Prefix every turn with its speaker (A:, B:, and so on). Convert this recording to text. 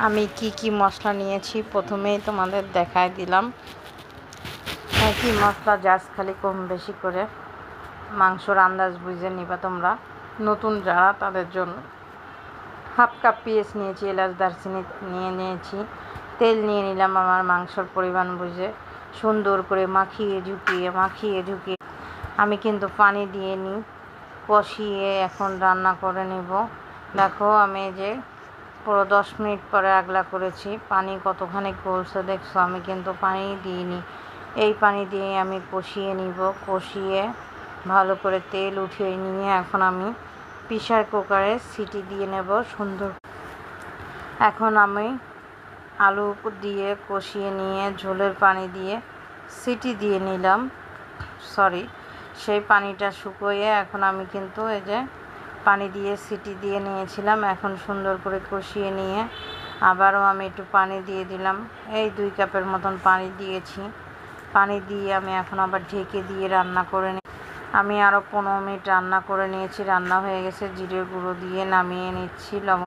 A: আমি কি মশলা নিয়েছি প্রথমেই তোমাদের দেখায় দিলাম। কি মশলা জাস্ট খালি কম বেশি করে মাংসর আন্দাজ বুঝে নিবা তোমরা, নতুন যারা তাদের জন্য। হাফ কাপ পেঁয়াজ নিয়েছি, এলাচ দারচিনি নিয়েছি, তেল নিয়ে নিলাম আমার মাংসর পরিমাণ বুঝে। সুন্দর করে মাখিয়ে ঝুঁকিয়ে আমি কিন্তু পানি দিয়ে নিই, কষিয়ে এখন রান্না করে নিব। দেখো আমি যে পুরো 10 মিনিট পরে আগলা করেছি, পানি কতখানি গলছে দেখছো। আমি কিন্তু পানি দিইনি, এই পানি দিয়ে আমি কষিয়ে নিব। কষিয়ে ভালো করে তেল উঠিয়ে নিয়ে এখন আমি প্রেসার কুকারে সিটি দিয়ে নেব সুন্দর। এখন আমি আলু দিয়ে কষিয়ে নিয়ে ঝোলের পানি দিয়ে সিটি দিয়ে নিলাম। সেই পানিটা শুকিয়ে এখন আমি কিন্তু এই যে পানি দিয়ে সিটি দিয়ে নিয়েছিলাম। এখন সুন্দর করে কষিয়ে নিয়ে আবারও আমি একটু পানি দিয়ে দিলাম, এই 2 কাপের মতন পানি দিয়েছি। পানি দিয়ে আমি এখন আবার ঢেকে দিয়ে রান্না করে আমি আরও 15 মিনিট রান্না করে নিয়েছি। রান্না হয়ে গেছে, জিরে গুঁড়ো দিয়ে নামিয়ে নিচ্ছি।